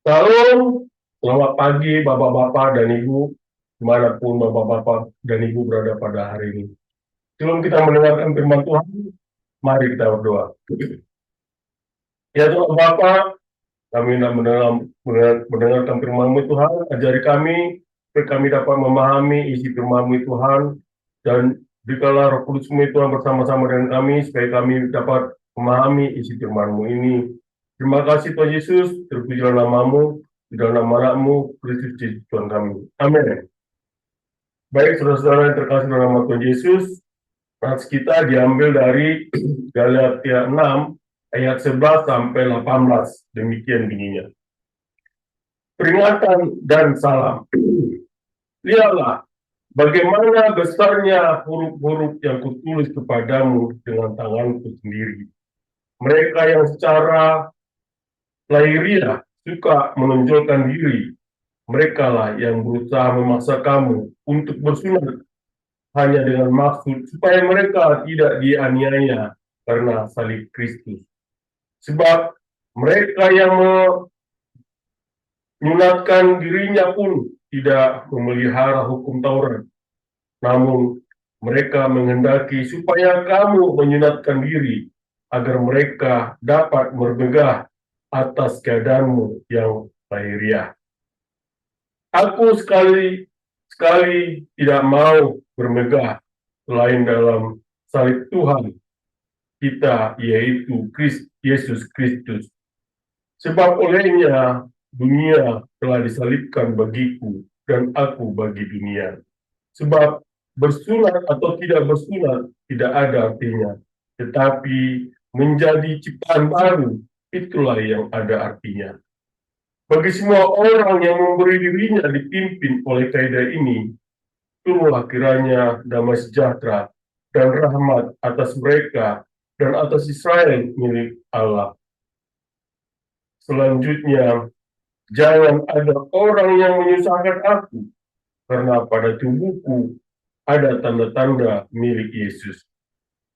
Salam, selamat pagi Bapak-Bapak dan Ibu, dimanapun Bapak-Bapak dan Ibu berada pada hari ini. Sebelum kita mendengarkan firman Tuhan, mari kita berdoa. Ya Tuhan Bapa, kami hendak mendengarkan firman-Mu Tuhan, ajari kami, supaya kami dapat memahami isi firman-Mu Tuhan, dan berikanlah Roh Kudus-Mu Tuhan bersama-sama dengan kami, supaya kami dapat memahami isi firman-Mu ini. Terima kasih Tuhan Yesus, terpujilah nama-Mu, di dalam nama anak-Mu, Kristus Yesus Tuhan kami. Amin. Baik, saudara-saudara yang terkasih dalam nama Tuhan Yesus, nats kita diambil dari Galatia 6, ayat 11 sampai 18. Demikian bunyinya. Peringatan dan salam. Lihatlah, bagaimana besarnya huruf-huruf yang kutulis kepadamu dengan tanganku sendiri. Mereka yang secara lahiriah suka menonjolkan diri, mereka lah yang berusaha memaksa kamu untuk bersunat hanya dengan maksud supaya mereka tidak dianiaya karena salib Kristus. Sebab mereka yang menyunatkan dirinya pun tidak memelihara hukum Taurat, namun mereka menghendaki supaya kamu menyunatkan diri agar mereka dapat bermegah atas keadaanmu yang lahiriah. Aku sekali tidak mau bermegah selain dalam salib Tuhan kita, yaitu Yesus Kristus. Sebab olehnya dunia telah disalibkan bagiku dan aku bagi dunia. Sebab bersunat atau tidak bersunat tidak ada artinya, tetapi menjadi ciptaan baru itulah yang ada artinya. Bagi semua orang yang memberi dirinya dipimpin oleh kaidah ini, turunlah kiranya damai sejahtera dan rahmat atas mereka dan atas Israel milik Allah. Selanjutnya, jangan ada orang yang menyusahkan aku, karena pada tubuhku ada tanda-tanda milik Yesus.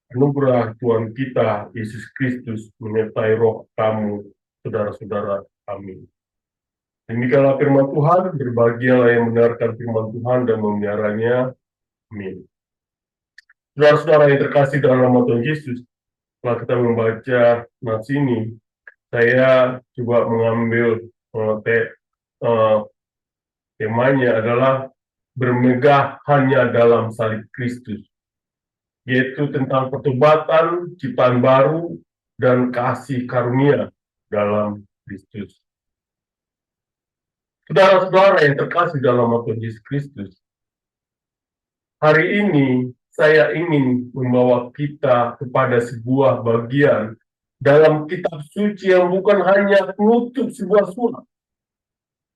Anugerah Tuhan kita, Yesus Kristus, menyertai roh kamu, saudara-saudara. Amin. Demikianlah firman Tuhan, berbahagialah yang mendengarkan firman Tuhan dan memeliharanya. Amin. Saudara-saudara yang terkasih dalam nama Tuhan Yesus, setelah kita membaca nats ini, saya coba mengambil temanya adalah bermegah hanya dalam salib Kristus, yaitu tentang pertobatan, ciptaan baru, dan kasih karunia dalam Kristus. Saudara-saudara yang terkasih dalam nama Tuhan Yesus Kristus, hari ini saya ingin membawa kita kepada sebuah bagian dalam kitab suci yang bukan hanya penutup sebuah surat,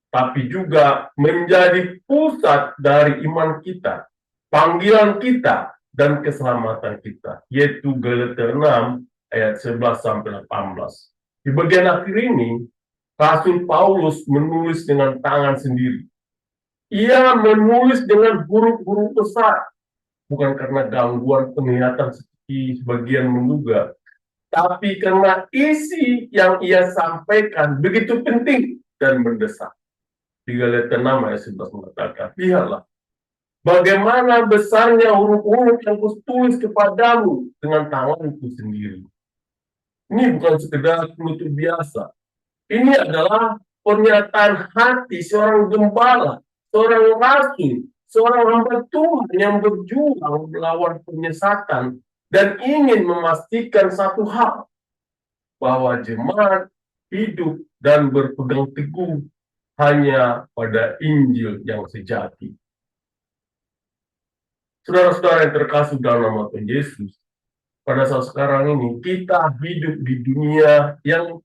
tapi juga menjadi pusat dari iman kita, panggilan kita, dan keselamatan kita, yaitu Galatia 6 ayat 11 sampai 18. Di bagian akhir ini, Rasul Paulus menulis dengan tangan sendiri. Ia menulis dengan huruf-huruf besar, bukan karena gangguan penglihatan seperti sebagian menduga, tapi karena isi yang ia sampaikan begitu penting dan mendesak. Di Galatia 6 ayat 11 mengatakan, lihatlah, bagaimana besarnya huruf-huruf yang kutulis kepadamu dengan tanganku sendiri. Ini bukan sekedar penutur biasa. Ini adalah pernyataan hati seorang gembala, seorang rasul, seorang hamba Tuhan yang berjuang melawan penyesatan dan ingin memastikan satu hal, bahwa jemaat hidup dan berpegang teguh hanya pada Injil yang sejati. Saudara-saudara yang terkasih dalam nama Tuhan Yesus, pada saat sekarang ini kita hidup di dunia yang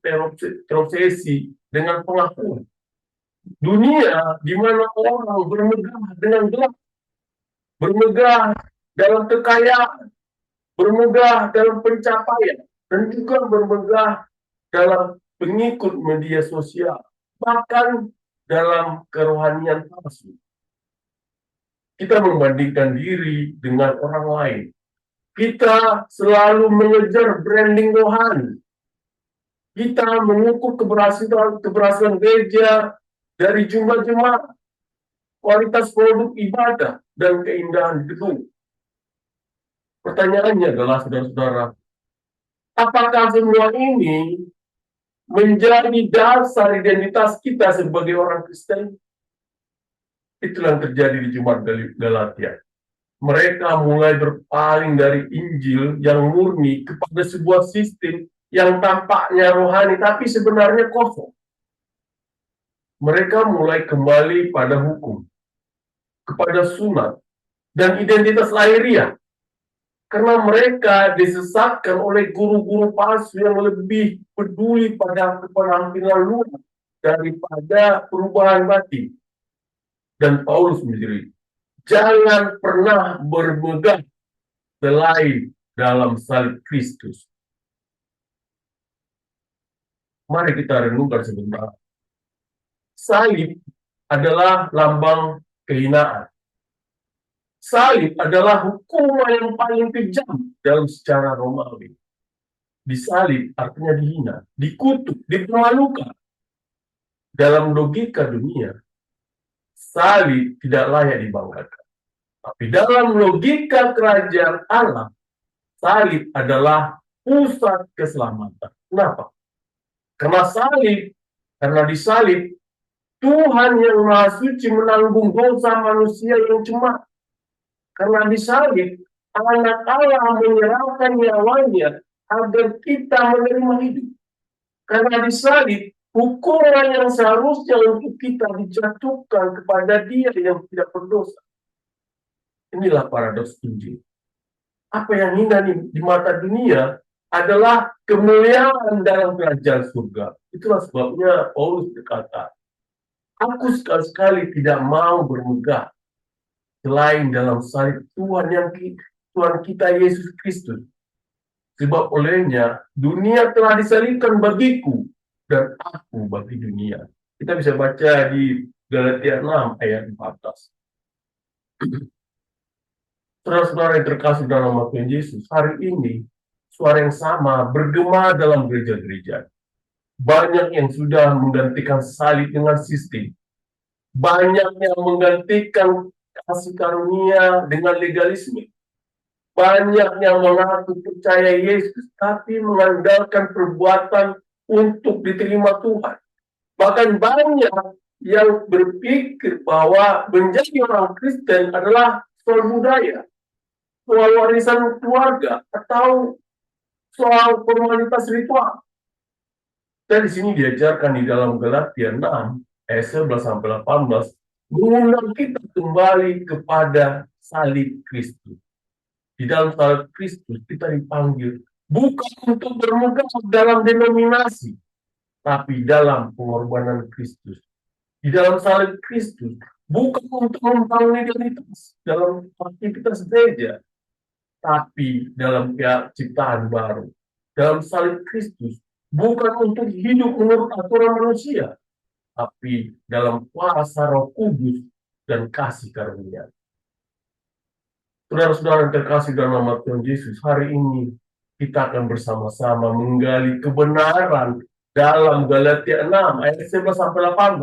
terobsesi dengan pengakuan. Dunia di mana orang bermegah dengan gelap, bermegah dalam kekayaan, bermegah dalam pencapaian, dan juga bermegah dalam pengikut media sosial, bahkan dalam kerohanian palsu. Kita membandingkan diri dengan orang lain. Kita selalu mengejar branding rohani. Kita mengukur keberhasilan gereja dari jumlah jemaat, kualitas produk ibadah, dan keindahan gedung. Pertanyaannya adalah, saudara-saudara, apakah semua ini menjadi dasar identitas kita sebagai orang Kristen? Itulah yang terjadi di Jemaat Galatia. Mereka mulai berpaling dari Injil yang murni kepada sebuah sistem yang tampaknya rohani, tapi sebenarnya kosong. Mereka mulai kembali pada hukum, kepada sunat, dan identitas lahiriah. Karena mereka disesatkan oleh guru-guru palsu yang lebih peduli pada kepenampilan luar daripada perubahan batin. Dan Paulus menjadi, jangan pernah bermegah selain dalam salib Kristus. Mari kita renungkan sebentar. Salib adalah lambang kehinaan. Salib adalah hukuman yang paling kejam dalam sejarah Romawi. Disalib artinya dihina, dikutuk, dipermalukan. Dalam logika dunia, salib tidak layak dibanggakan. Tapi dalam logika kerajaan Allah, salib adalah pusat keselamatan. Kenapa? Karena disalib, Tuhan yang Maha Suci menanggung dosa manusia yang cemar. Karena disalib, Anak Allah menyerahkan nyawanya agar kita menerima hidup. Karena disalib, hukuman yang seharusnya untuk kita dijatuhkan kepada Dia yang tidak berdosa. Inilah paradoks Injil. Apa yang indah di mata dunia adalah kemuliaan dalam kerajaan surga. Itulah sebabnya Paulus berkata, aku sekali-kali tidak mau bermegah selain dalam salib Tuhan kita Yesus Kristus. Sebab olehnya dunia telah disalibkan bagiku dan aku bagi dunia. Kita bisa baca di Galatia 6 ayat 14. Saudara-saudara yang terkasih dalam nama Tuhan Yesus, hari ini suara yang sama bergema dalam gereja-gereja. Banyak yang sudah menggantikan salib dengan sistem. Banyak yang menggantikan kasih karunia dengan legalisme. Banyak yang mengaku percaya Yesus, tapi mengandalkan perbuatan untuk diterima Tuhan. Bahkan banyak yang berpikir bahwa menjadi orang Kristen adalah soal budaya, soal warisan keluarga, atau soal formalitas ritual. Dan di sini diajarkan di dalam Galatia 6, ayat 11-18, mengundang kita kembali kepada salib Kristus. Di dalam salib Kristus kita dipanggil bukan untuk bermegah dalam denominasi, tapi dalam pengorbanan Kristus. Di dalam salib Kristus bukan untuk membangun identitas dalam aktivitas gereja, tapi dalam ciptaan baru. Dalam salib Kristus bukan untuk hidup menurut aturan manusia, tapi dalam kuasa Roh Kudus dan kasih karunia. Saudara-saudara yang terkasih dalam nama Tuhan Yesus, hari ini kita akan bersama-sama menggali kebenaran dalam Galatia 6 ayat 11-18.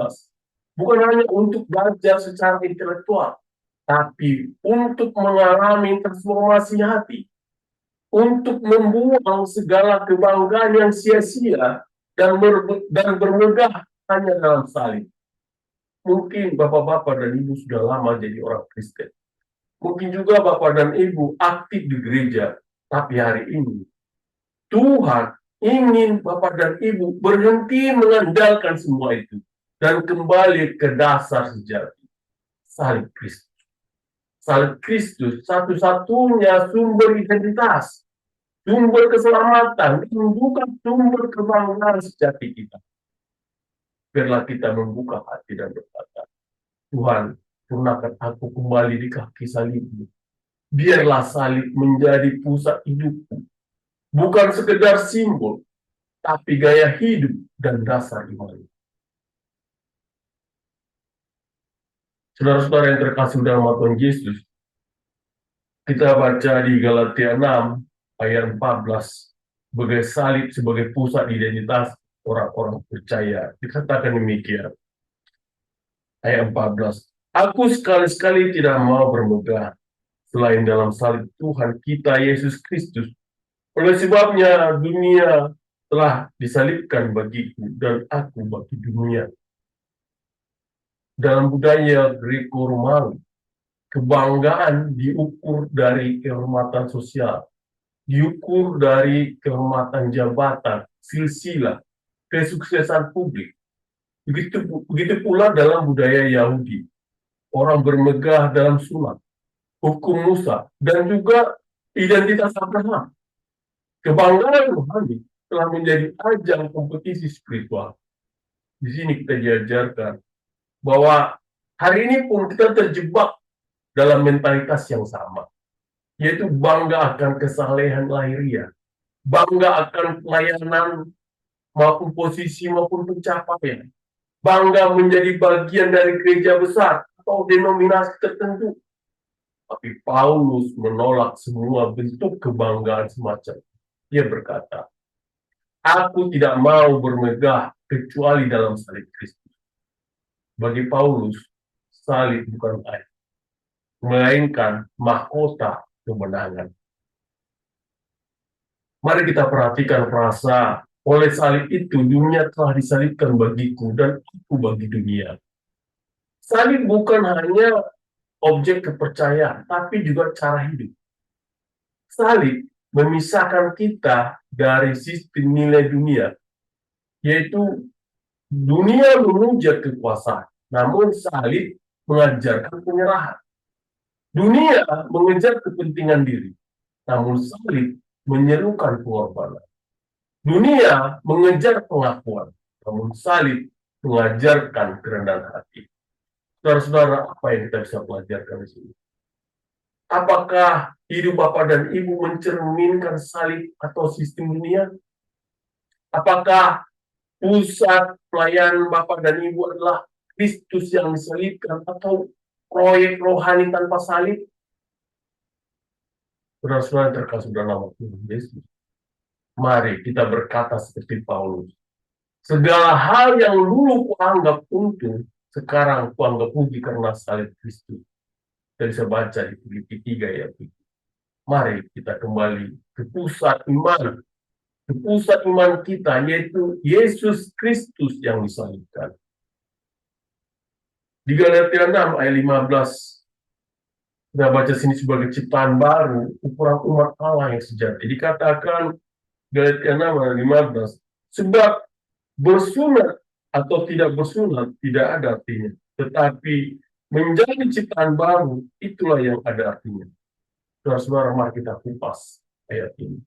Bukan hanya untuk belajar secara intelektual, tapi untuk mengalami transformasi hati, untuk membuang segala kebanggaan yang sia-sia dan bermegah hanya dalam salib. Mungkin bapak-bapak dan ibu sudah lama jadi orang Kristen. Mungkin juga bapak dan ibu aktif di gereja, tapi hari ini Tuhan ingin bapak dan ibu berhenti mengandalkan semua itu dan kembali ke dasar sejati, salib Kristus. Salib Kristus satu-satunya sumber identitas, sumber keselamatan, dan bukan sumber kebanggaan sejati kita. Biarlah kita membuka hati dan berkata, Tuhan, purnakan aku kembali di kaki salibmu. Biarlah salib menjadi pusat hidupku. Bukan sekedar simbol, tapi gaya hidup dan dasar iman. Saudara-saudara yang terkasih dalam Tuhan Yesus, kita baca di Galatia 6 ayat 14, sebagai salib sebagai pusat identitas orang-orang percaya. Dikatakan demikian. Ayat 14. Aku sekali-sekali tidak mau bermegah selain dalam salib Tuhan kita Yesus Kristus. Oleh sebabnya dunia telah disalibkan bagiku dan aku bagi dunia. Dalam budaya Greko-Romawi, kebanggaan diukur dari kehormatan sosial, diukur dari kehormatan jabatan, silsilah, kesuksesan publik. Begitu pula dalam budaya Yahudi, orang bermegah dalam sunat, hukum Musa, dan juga identitas Abraham. Kebanggaan rohani telah menjadi ajang kompetisi spiritual. Di sini kita diajarkan bahwa hari ini pun kita terjebak dalam mentalitas yang sama, yaitu bangga akan kesalehan lahiriah, bangga akan pelayanan maupun posisi maupun pencapaian, bangga menjadi bagian dari gereja besar atau denominasi tertentu. Tapi Paulus menolak semua bentuk kebanggaan semacam. Dia berkata, aku tidak mau bermegah kecuali dalam salib Kristus. Bagi Paulus, salib bukan aib, melainkan mahkota kemenangan. Mari kita perhatikan frasa, oleh salib itu dunia telah disalibkan bagiku dan aku bagi dunia. Salib bukan hanya objek kepercayaan, tapi juga cara hidup. Salib memisahkan kita dari sistem nilai dunia, yaitu dunia memuja kekuasaan, namun salib mengajarkan penyerahan. Dunia mengejar kepentingan diri, namun salib menyerukan pengorbanan. Dunia mengejar pengakuan, namun salib mengajarkan kerendahan hati. Saudara-saudara, apa yang kita bisa pelajarkan di sini? Apakah hidup Bapak dan Ibu mencerminkan salib atau sistem dunia? Apakah pusat pelayanan Bapak dan Ibu adalah Kristus yang disalibkan atau proyek rohani tanpa salib? Saudara-saudara terkasih dalam nama Tuhan Yesus, mari kita berkata seperti Paulus. Segala hal yang dulu kuanggap untung, sekarang kuanggap rugi karena salib Kristus. Kita bisa baca di Filipi 3 ya. Mari kita kembali ke pusat iman. Ke pusat iman kita, yaitu Yesus Kristus yang disalibkan. Di Galatia 6 ayat 15, kita baca sini sebagai ciptaan baru, ukuran umat Allah yang sejati. Dikatakan Galatia 6 ayat 15, sebab bersunat atau tidak bersunat tidak ada artinya, tetapi menjadi ciptaan baru itulah yang ada artinya. Saudara-saudara, mari kita kupas ayat ini.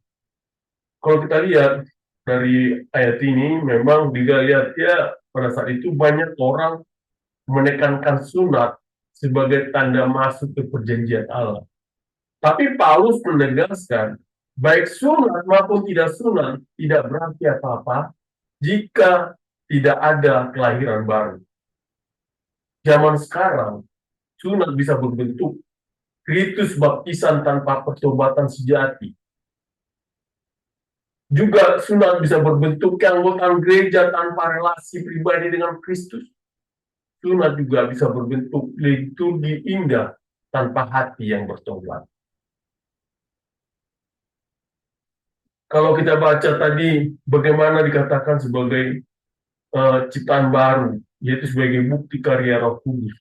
Kalau kita lihat dari ayat ini, memang di Galatia pada saat itu banyak orang menekankan sunat sebagai tanda masuk ke perjanjian Allah. Tapi Paulus menegaskan, baik sunat maupun tidak sunat tidak berarti apa-apa jika tidak ada kelahiran baru. Zaman sekarang, sunat bisa berbentuk ritus baptisan tanpa pertobatan sejati. Juga sunat bisa berbentuk keanggotaan gereja tanpa relasi pribadi dengan Kristus. Sunat juga bisa berbentuk liturgi indah tanpa hati yang bertobat. Kalau kita baca tadi bagaimana dikatakan sebagai ciptaan baru, yaitu sebagai bukti karya Roh Kudus.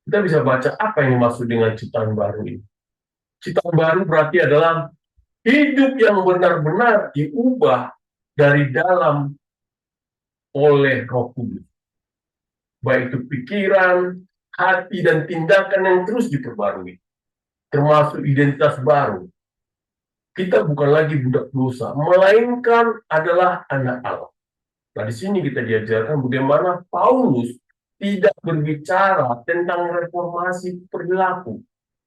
Kita bisa baca apa yang dimaksud dengan ciptaan baru ini. Ciptaan baru berarti adalah hidup yang benar-benar diubah dari dalam oleh Roh Kudus. Baik itu pikiran, hati, dan tindakan yang terus diperbarui. Termasuk identitas baru. Kita bukan lagi budak dosa, melainkan adalah anak Allah. Nah, di sini kita diajarkan bagaimana Paulus tidak berbicara tentang reformasi perilaku,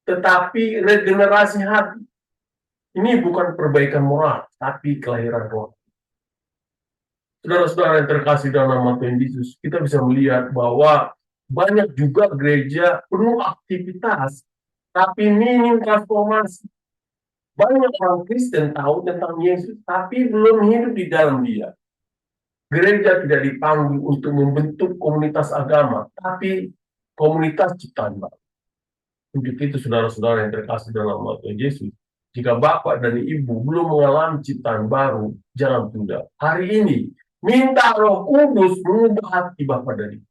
tetapi regenerasi hati. Ini bukan perbaikan moral, tapi kelahiran roh. Saudara-saudara yang terkasih dalam nama Tuhan Yesus, kita bisa melihat bahwa banyak juga gereja penuh aktivitas, tapi minim transformasi. Banyak orang Kristen tahu tentang Yesus, tapi belum hidup di dalam Dia. Gereja tidak dipanggil untuk membentuk komunitas agama, tapi komunitas ciptaan baru. Untuk itu, saudara-saudara yang terkasih dalam nama Tuhan Yesus, jika Bapak dan Ibu belum mengalami ciptaan baru, jangan tunda. Hari ini, minta Roh Kudus mengubah hati Bapak dan Ibu.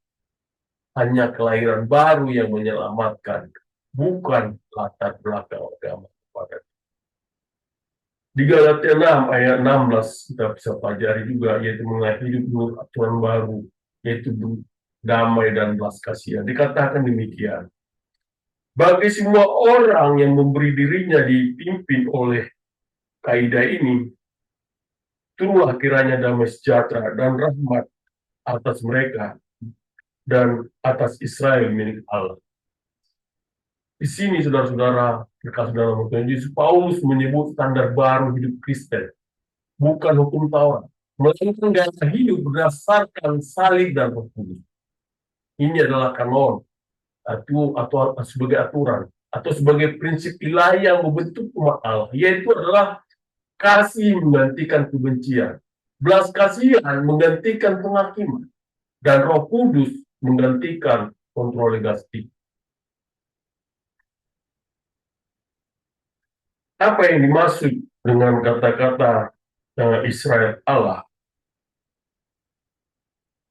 Hanya kelahiran baru yang menyelamatkan, bukan latar belakang agama. Di Galatia 6 ayat 16 kita bisa pelajari juga, yaitu mengenai hidup menurut aturan baru, yaitu damai dan belas kasihan. Dikatakan demikian, bagi semua orang yang memberi dirinya dipimpin oleh kaidah ini, turunlah kiranya damai sejahtera dan rahmat atas mereka dan atas Israel milik Allah. Di sini, saudara-saudara, terkasih dalam Tuhan Yesus, Paulus menyebut standar baru hidup Kristen, bukan hukum Taurat, melainkan gaya hidup berdasarkan salib dan Roh Kudus. Ini adalah kanon, atau sebagai aturan, atau sebagai prinsip ilahi yang membentuk umat Allah, yaitu adalah kasih menggantikan kebencian, belas kasihan menggantikan penghakiman, dan Roh Kudus menggantikan kontrol legalistik. Apa yang dimaksud dengan kata-kata Israel Allah?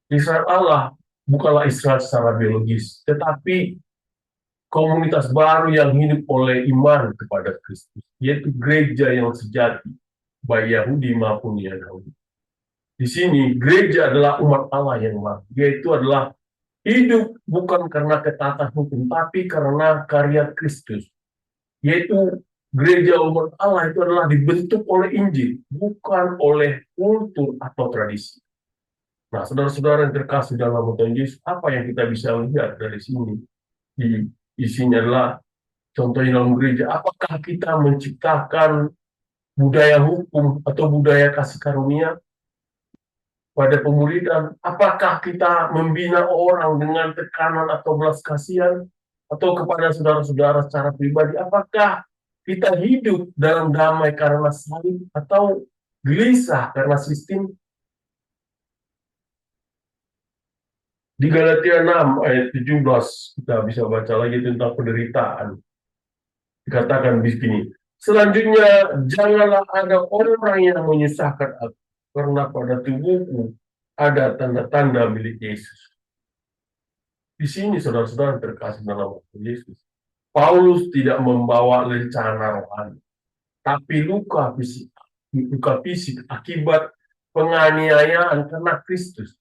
Israel Allah bukanlah Israel secara biologis, tetapi komunitas baru yang hidup oleh iman kepada Kristus, yaitu gereja yang sejati, baik Yahudi maupun Yahudi. Di sini, gereja adalah umat Allah yang baru, yaitu adalah hidup bukan karena ketaatan hukum, tapi karena karya Kristus, yaitu gereja umat Allah itu adalah dibentuk oleh Injil, bukan oleh kultur atau tradisi. Nah, saudara-saudara yang terkasih dalam Tuhan Yesus, apa yang kita bisa lihat dari sini? Di isinya adalah, contohnya dalam gereja, apakah kita menciptakan budaya hukum atau budaya kasih karunia pada pemuridan? Apakah kita membina orang dengan tekanan atau belas kasihan? Atau kepada saudara-saudara secara pribadi, apakah kita hidup dalam damai karena salib atau gelisah karena sistem? Di Galatia 6 ayat 17 kita bisa baca lagi tentang penderitaan. Dikatakan di sini, selanjutnya janganlah ada orang yang menyusahkan aku, karena pada tubuhku ada tanda-tanda milik Yesus. Di sini, saudara-saudara terkasih dalam Yesus, Paulus tidak membawa lencana rohani, tapi luka fisik akibat penganiayaan karena Kristus.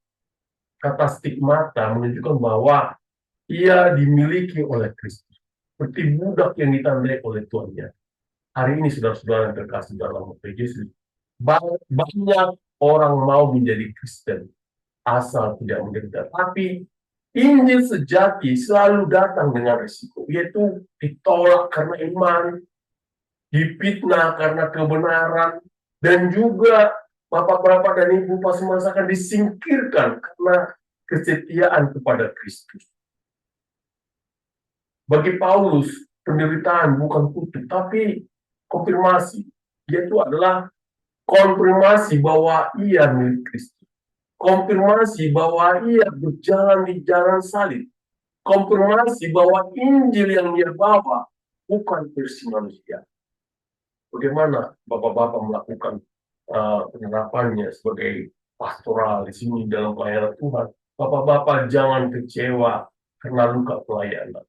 Kata stigmata menunjukkan bahwa ia dimiliki oleh Kristus, seperti budak yang ditandai oleh tuannya. Hari ini, saudara-saudara yang terkasih dalam Yesus, banyak orang mau menjadi Kristen asal tidak menderita, tapi Injil sejati selalu datang dengan risiko, yaitu ditolak karena iman, difitnah karena kebenaran, dan juga bapak-bapak dan ibu pas masa akan disingkirkan karena kesetiaan kepada Kristus. Bagi Paulus, penderitaan bukan kutuk, tapi konfirmasi, yaitu adalah konfirmasi bahwa ia milik Kristus. Konfirmasi bahwa ia berjalan di jalan salib. Konfirmasi bahwa Injil yang dia bawa bukan versi manusia. Bagaimana bapak-bapak melakukan penerapannya sebagai pastoral di sini dalam pelayanan Tuhan? Bapak-bapak jangan kecewa karena luka pelayanan,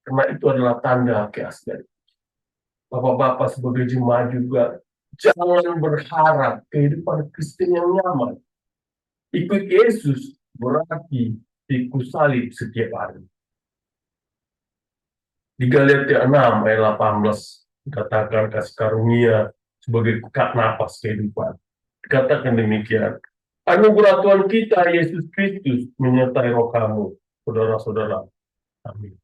karena itu adalah tanda keaslian. Bapak-bapak sebagai jemaat juga jangan berharap kehidupan Kristen yang nyaman. Ikut Yesus berarti ikut salib setiap hari. Di Galatia 6 ayat 18 dikatakan kasih karunia sebagai napas kehidupan. Dikatakan demikian, anugerah Tuhan kita Yesus Kristus menyertai roh kamu, saudara-saudara. Amin.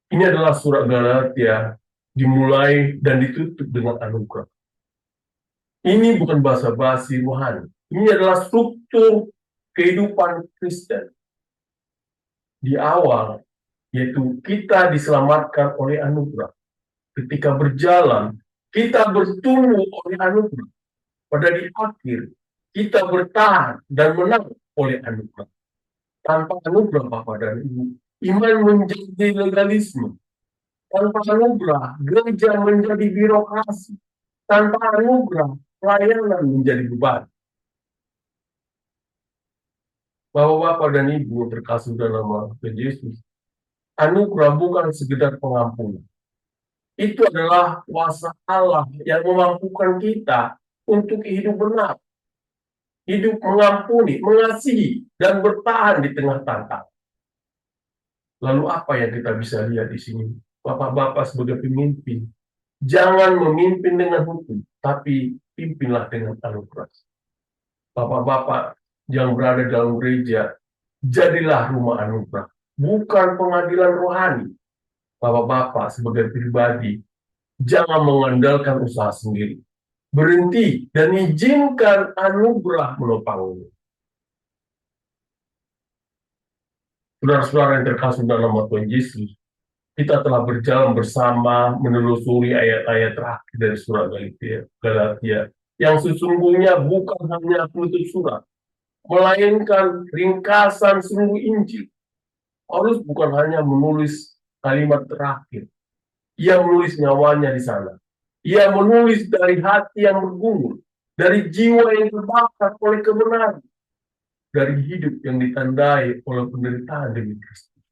Ini adalah surat Galatia dimulai dan ditutup dengan anugerah. Ini bukan basa-basi rohani. Ini adalah struktur kehidupan Kristen. Di awal, yaitu kita diselamatkan oleh anugerah. Ketika berjalan, kita bertumbuh oleh anugerah. Pada di akhir, Kita bertahan dan menang oleh anugerah. Tanpa anugerah Bapak dan Ibu, iman menjadi legalisme. Tanpa anugerah, gereja menjadi birokrasi. Tanpa anugerah, pelayanan menjadi beban. Bapak-bapak dan Ibu terkasih dalam nama Tuhan Yesus, anugerah bukan sekedar pengampunan. Itu adalah kuasa Allah yang memampukan kita untuk hidup benar, hidup mengampuni, mengasihi, dan bertahan di tengah tantangan. Lalu apa yang kita bisa lihat di sini? Bapak-bapak sebagai pemimpin, jangan memimpin dengan hukum, tapi pimpinlah dengan anugerah. Bapak-bapak yang berada dalam gereja, jadilah rumah anugerah, bukan pengadilan rohani. Bapak-bapak sebagai pribadi, jangan mengandalkan usaha sendiri. Berhenti dan izinkan anugerah menopangmu. Saudara-saudara yang terkasih dalam nama Tuhan Yesus, kita telah berjalan bersama menelusuri ayat-ayat terakhir dari surat Galatia, yang sesungguhnya bukan hanya penutup surat, melainkan ringkasan seluruh Injil. Paulus bukan hanya menulis kalimat terakhir, ia menulis nyawanya di sana. Ia menulis dari hati yang bergumul, dari jiwa yang terbakar oleh kebenaran, dari hidup yang ditandai oleh penderitaan demi Kristus.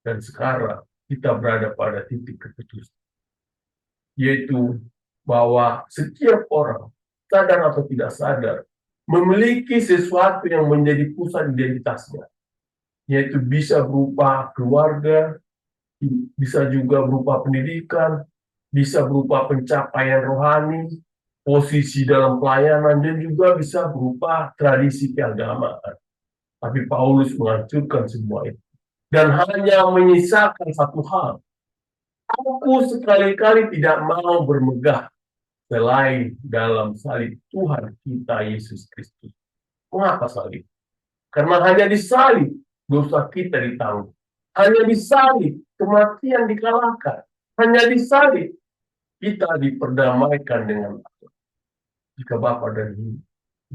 Dan sekarang kita berada pada titik keputusan, yaitu bahwa setiap orang, sadar atau tidak sadar, memiliki sesuatu yang menjadi pusat identitasnya, yaitu bisa berupa keluarga, bisa juga berupa pendidikan, bisa berupa pencapaian rohani, posisi dalam pelayanan, dan juga bisa berupa tradisi keagamaan. Tapi Paulus menghancurkan semua itu. Dan hanya menyisakan satu hal. Aku sekali-kali tidak mau bermegah selain dalam salib Tuhan kita Yesus Kristus. Mengapa salib? Karena hanya di salib dosa kita ditanggung. Hanya di salib kematian dikalahkan. Hanya di salib kita diperdamaikan dengan Allah. Jika Bapak dan Ibu,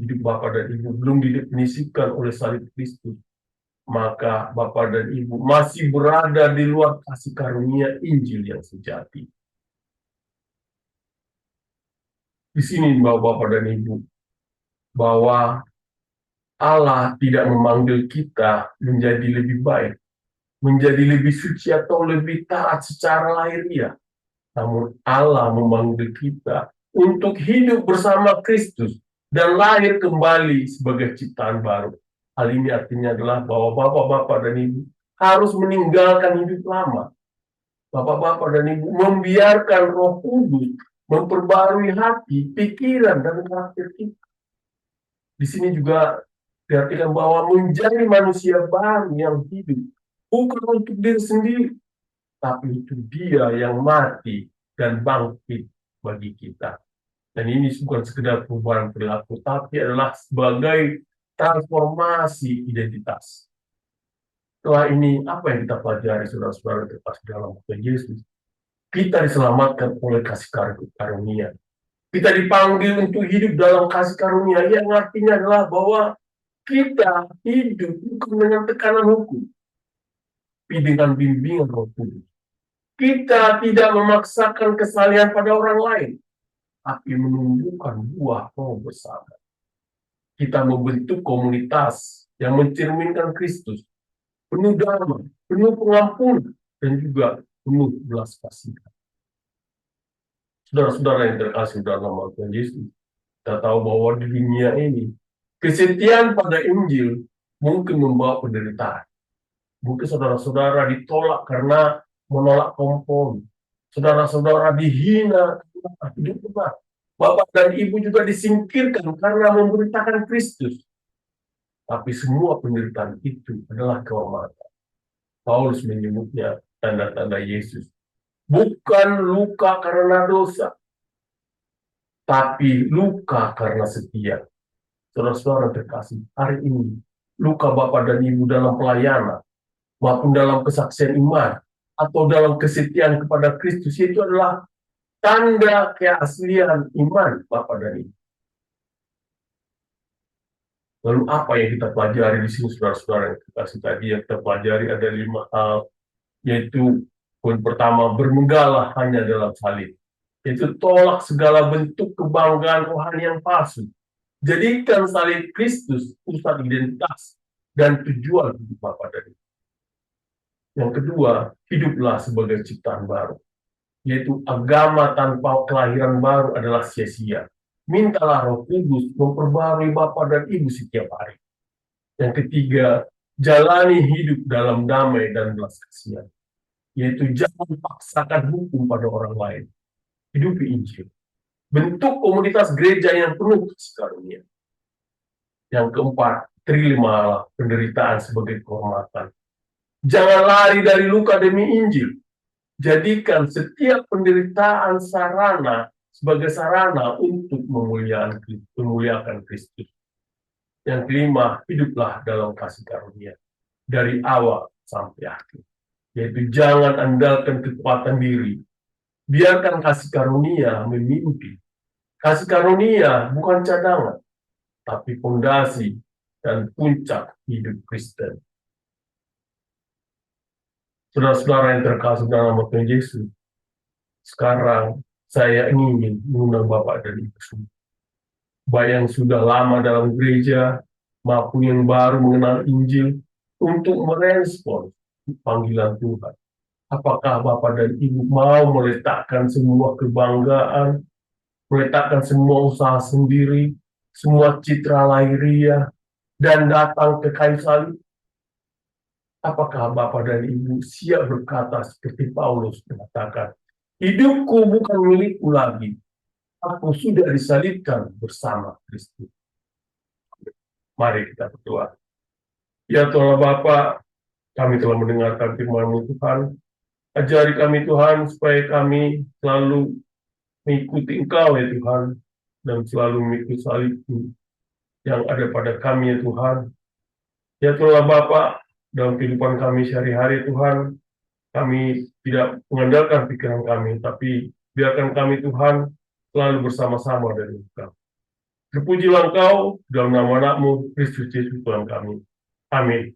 hidup Bapak dan Ibu belum didefinisikan oleh salib Kristus, maka Bapak dan Ibu masih berada di luar kasih karunia Injil yang sejati. Di sini Bapak dan Ibu, bahwa Allah tidak memanggil kita menjadi lebih baik, menjadi lebih suci atau lebih taat secara lahiriah. Namun Allah memanggil kita untuk hidup bersama Kristus dan lahir kembali sebagai ciptaan baru. Hal ini artinya adalah bahwa Bapak-bapak dan Ibu harus meninggalkan hidup lama. Bapak-bapak dan Ibu membiarkan Roh Kudus memperbarui hati, pikiran, dan karakter kita. Di sini juga diartikan bahwa menjadi manusia baru yang hidup bukan untuk diri sendiri, tapi itu Dia yang mati dan bangkit bagi kita. Dan ini bukan sekedar perubahan perilaku, tapi adalah sebagai transformasi identitas. Setelah ini, apa yang kita pelajari, saudara-saudara terkasih dalam Tuhan Yesus? Kita diselamatkan oleh kasih karunia. Kita dipanggil untuk hidup dalam kasih karunia, yang artinya adalah bahwa kita hidup bukan dengan tekanan hukum, tapi dengan bimbingan Roh Kudus. Kita tidak memaksakan kesalahan pada orang lain, tapi menumbuhkan buah roh bersama. Kita membentuk komunitas yang mencerminkan Kristus, penuh damai, penuh pengampunan, dan juga penuh belas kasihan. Saudara-saudara yang terkasih dalam nama Tuhan Yesus, kita tahu bahwa di dunia ini, kesetiaan pada Injil mungkin membawa penderitaan. Mungkin saudara-saudara ditolak karena menolak kompromi. Saudara-saudara dihina karena hidup benar. Bapak dan Ibu juga disingkirkan karena memberitakan Kristus. Tapi semua penderitaan itu adalah kehormatan. Paulus menyebutnya tanda-tanda Yesus. Bukan luka karena dosa, tapi luka karena setia. Saudara-saudara terkasih, hari ini luka Bapak dan Ibu dalam pelayanan, maupun dalam kesaksian iman, atau dalam kesetiaan kepada Kristus, itu adalah tanda keaslian iman Bapak dan Ibu. Lalu apa yang kita pelajari di sini, saudara-saudara yang kasih tadi? Yang kita pelajari ada 5 hal, yaitu poin pertama, bermegahlah hanya dalam salib. Yaitu tolak segala bentuk kebanggaan rohani yang palsu. Jadikan salib Kristus pusat identitas dan tujuan hidup Bapa dan Ibu. Yang kedua, hiduplah sebagai ciptaan baru. Yaitu agama tanpa kelahiran baru adalah sia-sia. Mintalah Roh Kudus memperbarui Bapa dan Ibu setiap hari. Yang ketiga, jalani hidup dalam damai dan belas kasihan. Yaitu jangan paksakan hukum pada orang lain. Hidupi Injil. Bentuk komunitas gereja yang penuh kasih karunia. Yang keempat, terimalah penderitaan sebagai kehormatan. Jangan lari dari luka demi Injil. Jadikan setiap penderitaan sebagai sarana untuk memuliakan Kristus. Yang kelima, hiduplah dalam kasih karunia dari awal sampai akhir. Yaitu jangan andalkan kekuatan diri. Biarkan kasih karunia memimpin. Kasih karunia bukan cadangan, tapi fondasi dan puncak hidup Kristen. Saudara-saudara yang terkasih dalam nama Tuhan Yesus, sekarang saya ingin mengundang Bapak dan Ibu semua, baik yang sudah lama dalam gereja maupun yang baru mengenal Injil, untuk merespons panggilan Tuhan. Apakah Bapak dan Ibu mau meletakkan semua kebanggaan, meletakkan semua usaha sendiri, semua citra lahiriah, dan datang ke kayu salib? Apakah Bapak dan Ibu siap berkata seperti Paulus mengatakan, hidupku bukan milikku lagi, aku sudah disalibkan bersama Kristus. Mari kita berdoa. Ya Tuhan Bapa, kami telah mendengarkan firman-Mu Tuhan. Ajari kami Tuhan, supaya kami selalu mengikuti Engkau ya Tuhan, dan selalu mengikuti salib-Mu yang ada pada kami ya Tuhan. Ya Tuhan Bapa, dalam kehidupan kami sehari-hari Tuhan, kami tidak mengandalkan pikiran kami, tapi biarkan kami Tuhan selalu bersama-sama dari Engkau. Terpujilah Engkau dalam nama Anak-Mu, Kristus Yesus Tuhan kami. Amin.